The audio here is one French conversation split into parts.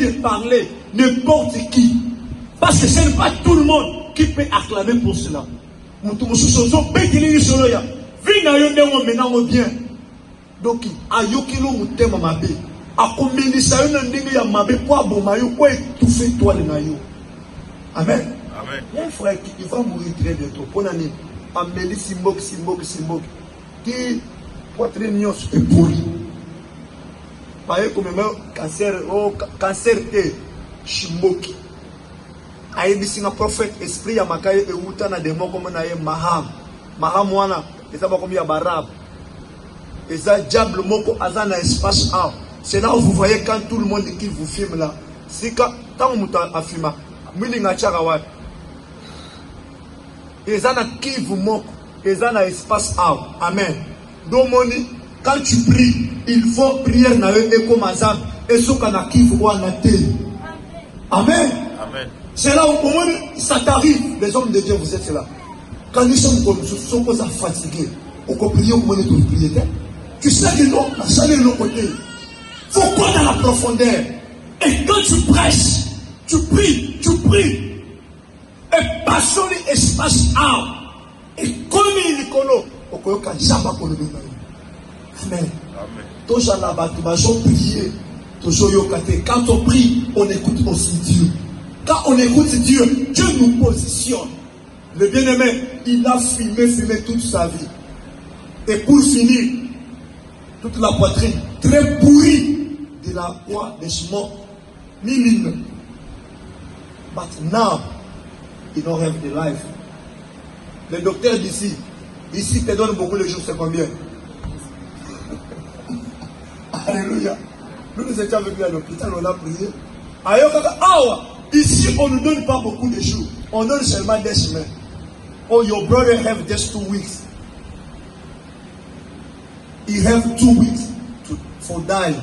de parler n'importe qui. Parce que ce n'est pas tout le monde qui peut acclamer pour cela. Donc, ayokilo mutema mabe akomelisa yo na ndenge ya mabe po aboma yo po étouffer toi na yo. Amen. Amen. Il y a un frère qui va mourir très bientôt. Pour l'année, Amélie Simbok. Qui poitrine nyos est pourri. Par exemple, cancer et Shimboki. Aïbisi na prophète esprit ya makaye e uta na démon comme na ye Maham. Maham wana, eza ba comme ya barab. Eza diable moko azana espace A. C'est là où vous voyez quand tout le monde qui vous filme là. C'est quand muta afima, milinga charawa. Ezana qui vous moque, ezana espace A. Amen. Donc moni, quand tu pries, il faut prier na eux comme azam et ce qu'on a qui vous voit na télé. Amen. Amen. C'est là où ça t'arrive, les hommes de Dieu, vous êtes là. Quand nous sommes comme nous sommes fatigués, on peut prier comme on est prier. Tu sais que non, la chaleur de l'autre côté. Il faut quoi dans la profondeur. Et quand tu prêches, tu pries. Et passionne espace A. Et comme il est colo, on peut jamais Amen. Amen. Toujours là-bas, tu vas prier. Quand on prie, on écoute aussi Dieu. Quand on écoute Dieu, Dieu nous positionne. Le bien-aimé, il a fumé toute sa vie. Et pour finir, toute la poitrine très pourrie de la voix des chemins. But now, you don't have the life. Le docteur d'ici, te donne beaucoup de jours, c'est combien? Alléluia. Nous étions avec lui à l'hôpital, on a prié. Ici, on ne donne pas beaucoup de jours. On donne seulement des semaines. Oh, your brother have just 2 weeks. He have 2 weeks for dying.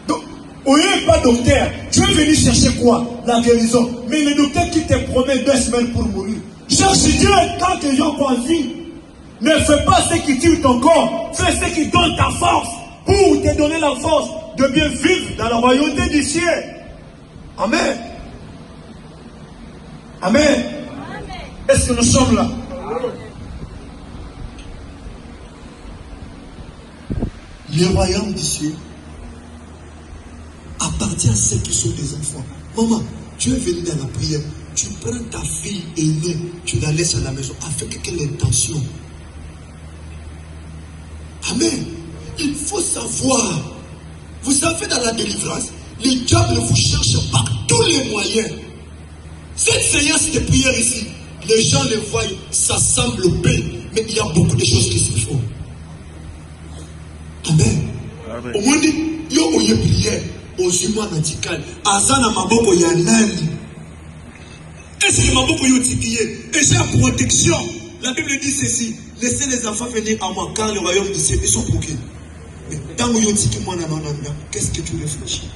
Donc, on n'est pas docteur. Tu es venu chercher quoi? La guérison. Mais le docteur qui te promet 2 semaines pour mourir. Cherche Dieu quand tu es en vie. Ne fais pas ce qui tue ton corps. Fais ce qui donne ta force. Pour te donner la force de bien vivre dans la royauté du ciel. Amen. Amen. Est-ce que nous sommes là? Le royaume du ciel appartient à ceux qui sont des enfants. Maman, tu es venu dans la prière. Tu prends ta fille aînée, tu la laisses à la maison. Avec quelle intention? Amen. Il faut savoir. Vous savez, dans la délivrance, le diable vous cherche par tous les moyens. Cette séance de prière ici, les gens le voient, ça semble paix, mais il y a beaucoup de choses qui se font. Amen. Au monde, il y a une prière aux humains radicaux. Azana maboko ya nani. Et c'est le maboko yotikiye. Et c'est la protection. La Bible dit ceci. Laissez les enfants venir à moi car le royaume du ciel, ils sont pour qui? Mais tant que yotiki moi qu'est-ce que tu réfléchis?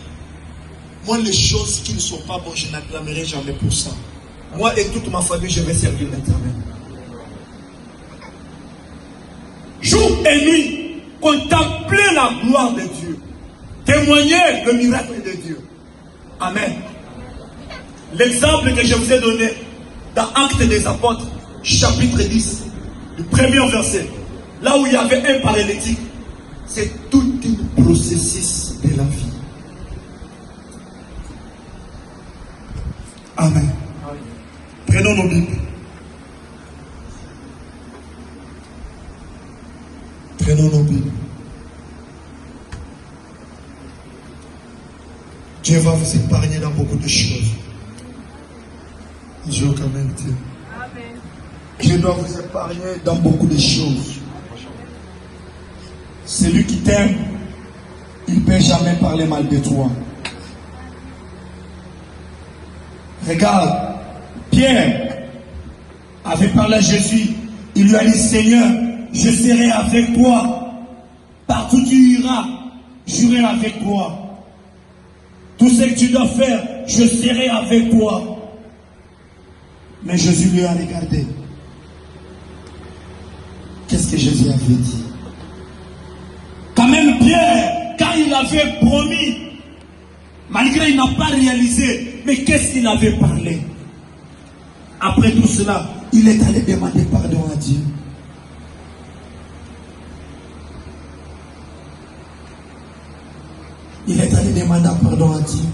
Moi, les choses qui ne sont pas bonnes, je n'acclamerai jamais pour ça. Moi et toute ma famille, je vais servir l'Éternel. Jour et nuit, contempler la gloire de Dieu. Témoigner le miracle de Dieu. Amen. L'exemple que je vous ai donné dans Actes des Apôtres, chapitre 10, du premier verset, là où il y avait un paralytique, c'est tout un processus de la vie. Amen. Prenons nos Bibles. Prenons nos Bibles. Dieu va vous épargner dans beaucoup de choses. Dieu quand même Dieu. Amen. Dieu doit vous épargner dans beaucoup de choses. Celui qui t'aime, il ne peut jamais parler mal de toi. Regarde, Pierre avait parlé à Jésus. Il lui a dit, Seigneur, je serai avec toi. Partout où tu iras, je serai avec toi. Tout ce que tu dois faire, je serai avec toi. Mais Jésus lui a regardé. Qu'est-ce que Jésus avait dit? Quand même Pierre, quand il avait promis Malgré il n'a pas réalisé, mais qu'est-ce qu'il avait parlé? Après tout cela, il est allé demander pardon à Dieu. Il est allé demander pardon à Dieu.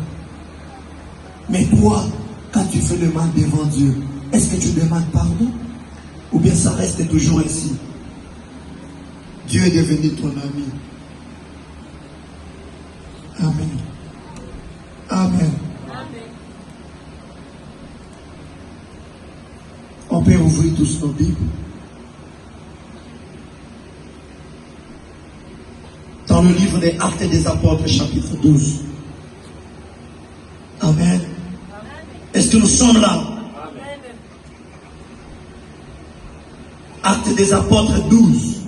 Mais toi, quand tu fais le mal devant Dieu, est-ce que tu demandes pardon? Ou bien ça reste toujours ici? Dieu est devenu ton ami. Amen. Amen. On peut ouvrir tous nos Bibles. Dans le livre des Actes des Apôtres, chapitre 12. Amen. Est-ce que nous sommes là? Amen. Actes des Apôtres 12.